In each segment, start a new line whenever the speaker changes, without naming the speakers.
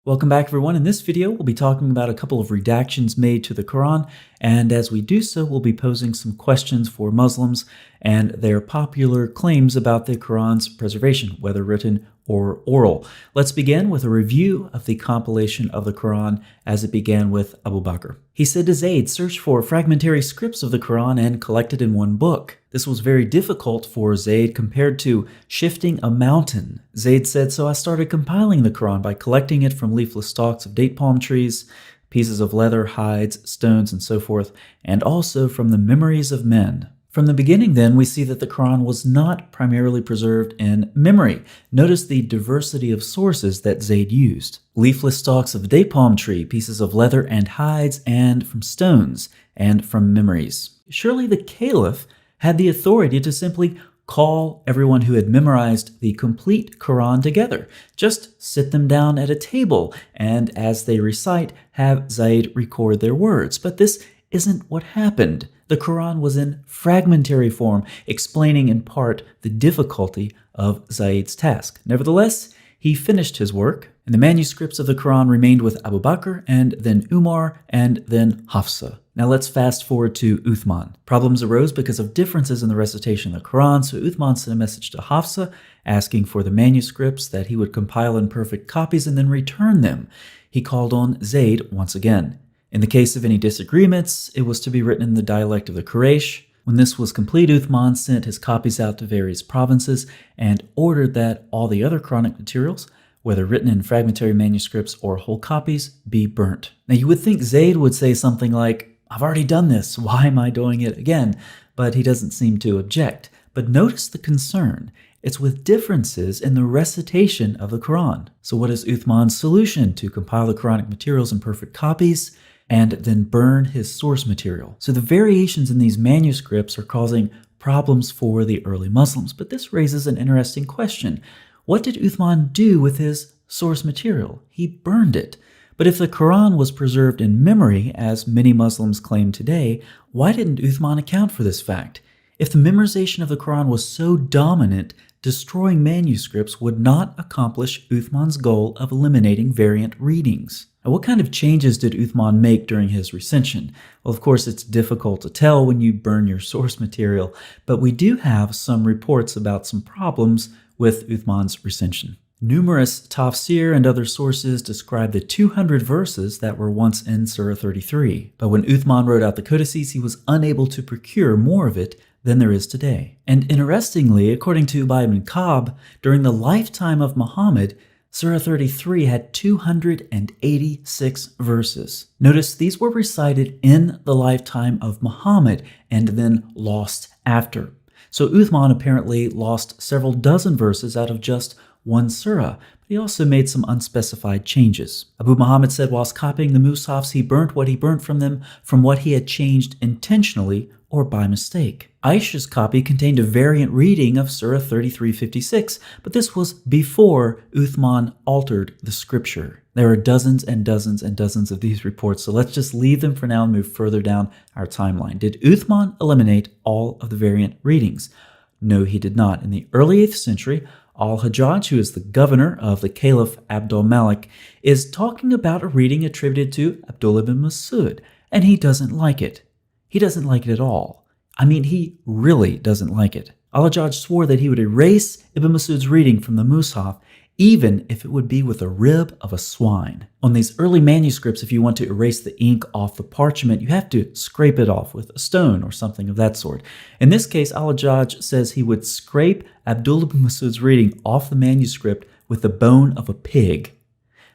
Welcome back everyone. In this video, we'll be talking about a couple of redactions made to the Quran, and as we do so, we'll be posing some questions for Muslims and their popular claims about the Quran's preservation, whether written or oral. Let's begin with a review of the compilation of the Quran as it began with Abu Bakr. He said to Zayd, "Search for fragmentary scripts of the Quran and collect it in one book." This was very difficult for Zayd compared to shifting a mountain. Zayd said, "So I started compiling the Quran by collecting it from leafless stalks of date palm trees, pieces of leather, hides, stones, and so forth, and also from the memories of men." From the beginning, then, we see that the Quran was not primarily preserved in memory. Notice the diversity of sources that Zayd used. Leafless stalks of date palm tree, pieces of leather and hides, and from stones, and from memories. Surely the Caliph had the authority to simply call everyone who had memorized the complete Quran together. Just sit them down at a table, and as they recite, have Zayd record their words. But this isn't what happened. The Quran was in fragmentary form, explaining in part the difficulty of Zayd's task. Nevertheless, he finished his work, and the manuscripts of the Quran remained with Abu Bakr, and then Umar, and then Hafsa. Now let's fast forward to Uthman. Problems arose because of differences in the recitation of the Quran, so Uthman sent a message to Hafsa asking for the manuscripts that he would compile in perfect copies and then return them. He called on Zayd once again. In the case of any disagreements, it was to be written in the dialect of the Quraysh. When this was complete, Uthman sent his copies out to various provinces and ordered that all the other Quranic materials, whether written in fragmentary manuscripts or whole copies, be burnt. Now you would think Zayd would say something like, "I've already done this, why am I doing it again?" But he doesn't seem to object. But notice the concern. It's with differences in the recitation of the Quran. So what is Uthman's solution? To compile the Quranic materials in perfect copies and then burn his source material. So the variations in these manuscripts are causing problems for the early Muslims. But this raises an interesting question. What did Uthman do with his source material? He burned it. But if the Quran was preserved in memory, as many Muslims claim today, why didn't Uthman account for this fact? If the memorization of the Quran was so dominant, destroying manuscripts would not accomplish Uthman's goal of eliminating variant readings. Now, what kind of changes did Uthman make during his recension? Well, of course, it's difficult to tell when you burn your source material, but we do have some reports about some problems with Uthman's recension. Numerous tafsir and other sources describe the 200 verses that were once in Surah 33. But when Uthman wrote out the codices, he was unable to procure more of it than there is today. And interestingly, according to Ubay ibn Ka'b, during the lifetime of Muhammad, Surah 33 had 286 verses. Notice these were recited in the lifetime of Muhammad and then lost after. So Uthman apparently lost several dozen verses out of just one surah, but he also made some unspecified changes. Abu Muhammad said whilst copying the mushafs, he burnt what he burnt from them from what he had changed intentionally or by mistake. Aisha's copy contained a variant reading of Surah 33:56, but this was before Uthman altered the scripture. There are dozens and dozens and dozens of these reports, so let's just leave them for now and move further down our timeline. Did Uthman eliminate all of the variant readings? No, he did not. In the early 8th century, Al-Hajjaj, who is the governor of the Caliph Abdul Malik, is talking about a reading attributed to Abdullah ibn Masud, and he doesn't like it. He doesn't like it at all. I mean, he really doesn't like it. Al-Hajjaj swore that he would erase Ibn Masud's reading from the Mus'haf, even if it would be with a rib of a swine. On these early manuscripts, if you want to erase the ink off the parchment, you have to scrape it off with a stone or something of that sort. In this case, Al-Hajjaj says he would scrape Abdullah ibn Masud's reading off the manuscript with the bone of a pig.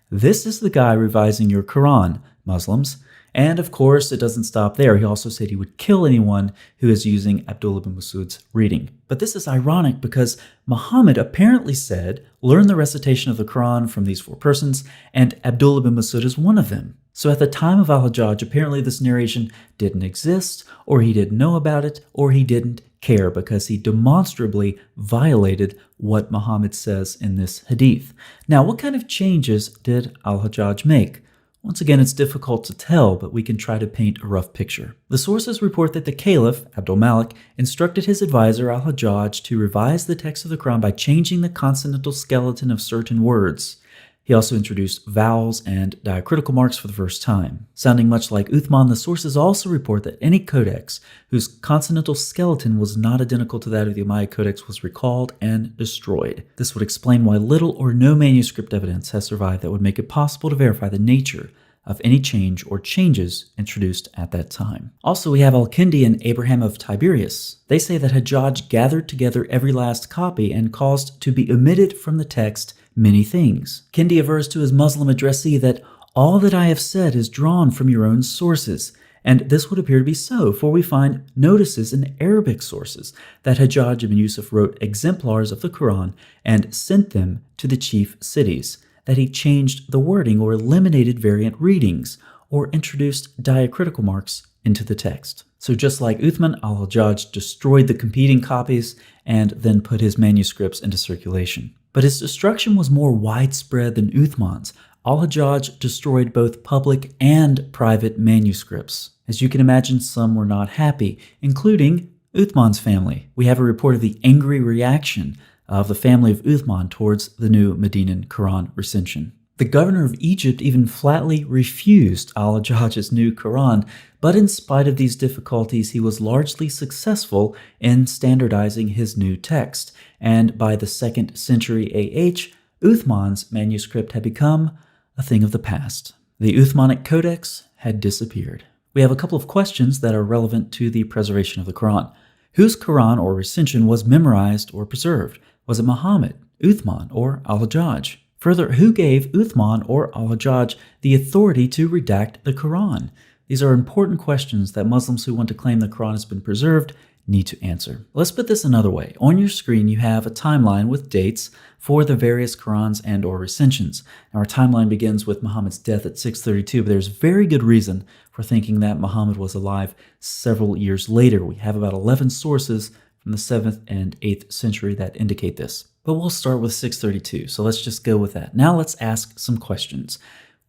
This is the guy revising your Quran, Muslims. And of course, it doesn't stop there. He also said he would kill anyone who is using Abdullah ibn Masud's reading. But this is ironic because Muhammad apparently said, learn the recitation of the Quran from these 4 persons, and Abdullah ibn Masud is one of them. So at the time of Al-Hajjaj, apparently this narration didn't exist, or he didn't know about it, or he didn't care because he demonstrably violated what Muhammad says in this hadith. Now, what kind of changes did Al-Hajjaj make? Once again, it's difficult to tell, but we can try to paint a rough picture. The sources report that the Caliph, Abdul Malik, instructed his advisor Al-Hajjaj to revise the text of the Quran by changing the consonantal skeleton of certain words. He also introduced vowels and diacritical marks for the first time. Sounding much like Uthman, the sources also report that any codex whose consonantal skeleton was not identical to that of the Umayyad Codex was recalled and destroyed. This would explain why little or no manuscript evidence has survived that would make it possible to verify the nature of any change or changes introduced at that time. Also, we have Al-Kindi and Abraham of Tiberias. They say that Hajjaj gathered together every last copy and caused to be omitted from the text many things. Kindi avers to his Muslim addressee that all that I have said is drawn from your own sources, and this would appear to be so, for we find notices in Arabic sources that Hajjaj ibn Yusuf wrote exemplars of the Quran and sent them to the chief cities, that he changed the wording or eliminated variant readings, or introduced diacritical marks into the text. So just like Uthman, al-Hajjaj destroyed the competing copies and then put his manuscripts into circulation. But his destruction was more widespread than Uthman's. Al-Hajjaj destroyed both public and private manuscripts. As you can imagine, some were not happy, including Uthman's family. We have a report of the angry reaction of the family of Uthman towards the new Medinan Quran recension. The governor of Egypt even flatly refused al-Hajjaj's new Quran, but in spite of these difficulties, he was largely successful in standardizing his new text, and by the 2nd century AH, Uthman's manuscript had become a thing of the past. The Uthmanic Codex had disappeared. We have a couple of questions that are relevant to the preservation of the Quran. Whose Quran or recension was memorized or preserved? Was it Muhammad, Uthman, or al-Hajjaj? Further, who gave Uthman or al-Hajjaj the authority to redact the Quran? These are important questions that Muslims who want to claim the Quran has been preserved need to answer. Let's put this another way. On your screen, you have a timeline with dates for the various Qurans and or recensions. Now, our timeline begins with Muhammad's death at 632, but there's very good reason for thinking that Muhammad was alive several years later. We have about 11 sources from the 7th and 8th century that indicate this. But we'll start with 632, so let's just go with that. Now let's ask some questions.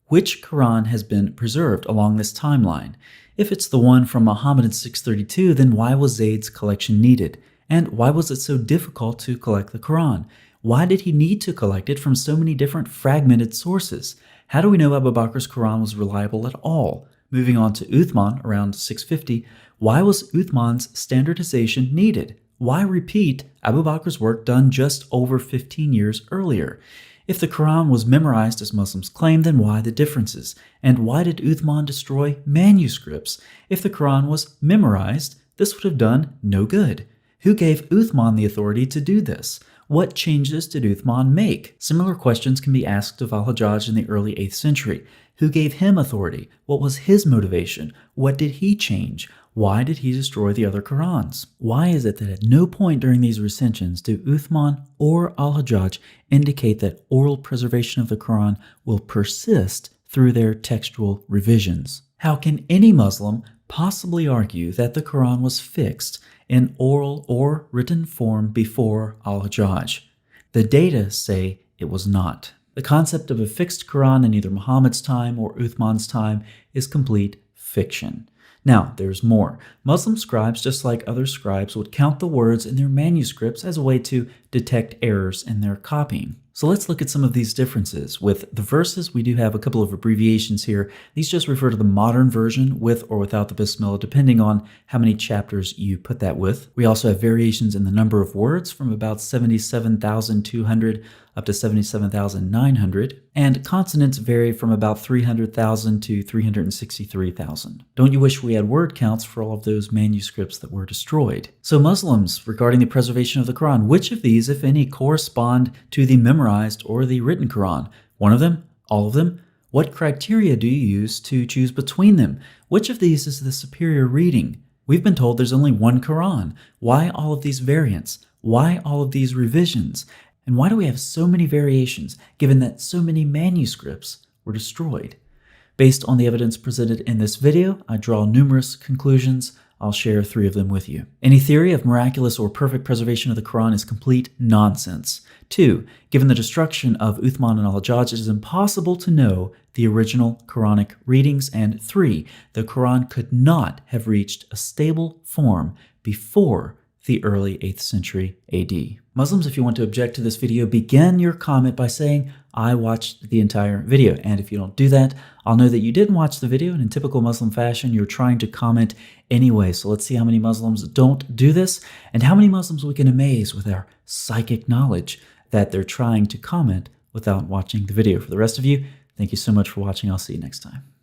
Which Quran has been preserved along this timeline? If it's the one from Muhammad in 632, then why was Zayd's collection needed? And why was it so difficult to collect the Quran? Why did he need to collect it from so many different fragmented sources? How do we know Abu Bakr's Quran was reliable at all? Moving on to Uthman around 650, why was Uthman's standardization needed? Why repeat Abu Bakr's work done just over 15 years earlier? If the Quran was memorized as Muslims claim, then why the differences? And why did Uthman destroy manuscripts? If the Quran was memorized, this would have done no good. Who gave Uthman the authority to do this? What changes did Uthman make? Similar questions can be asked of al-Hajjaj in the early 8th century. Who gave him authority? What was his motivation? What did he change? Why did he destroy the other Qurans? Why is it that at no point during these recensions do Uthman or al-Hajjaj indicate that oral preservation of the Quran will persist through their textual revisions? How can any Muslim possibly argue that the Quran was fixed in oral or written form before al-Hajjaj? The data say it was not. The concept of a fixed Quran in either Muhammad's time or Uthman's time is complete fiction. Now, there's more. Muslim scribes, just like other scribes, would count the words in their manuscripts as a way to detect errors in their copying. So let's look at some of these differences. With the verses, we do have a couple of abbreviations here. These just refer to the modern version with or without the Bismillah, depending on how many chapters you put that with. We also have variations in the number of words from about 77,200 up to 77,900, and consonants vary from about 300,000 to 363,000. Don't you wish we had word counts for all of those manuscripts that were destroyed? So Muslims, regarding the preservation of the Quran, which of these, if any, correspond to the memorized or the written Quran? One of them? All of them? What criteria do you use to choose between them? Which of these is the superior reading? We've been told there's only one Quran. Why all of these variants? Why all of these revisions? And why do we have so many variations, given that so many manuscripts were destroyed? Based on the evidence presented in this video, I draw numerous conclusions. I'll share 3 of them with you. Any theory of miraculous or perfect preservation of the Quran is complete nonsense. 2, given the destruction of Uthman and al-Hajjaj, it is impossible to know the original Quranic readings. And 3, the Quran could not have reached a stable form before the early 8th century AD. Muslims, if you want to object to this video, begin your comment by saying, I watched the entire video. And if you don't do that, I'll know that you didn't watch the video, and in typical Muslim fashion, you're trying to comment anyway. So let's see how many Muslims don't do this, and how many Muslims we can amaze with our psychic knowledge that they're trying to comment without watching the video. For the rest of you, thank you so much for watching. I'll see you next time.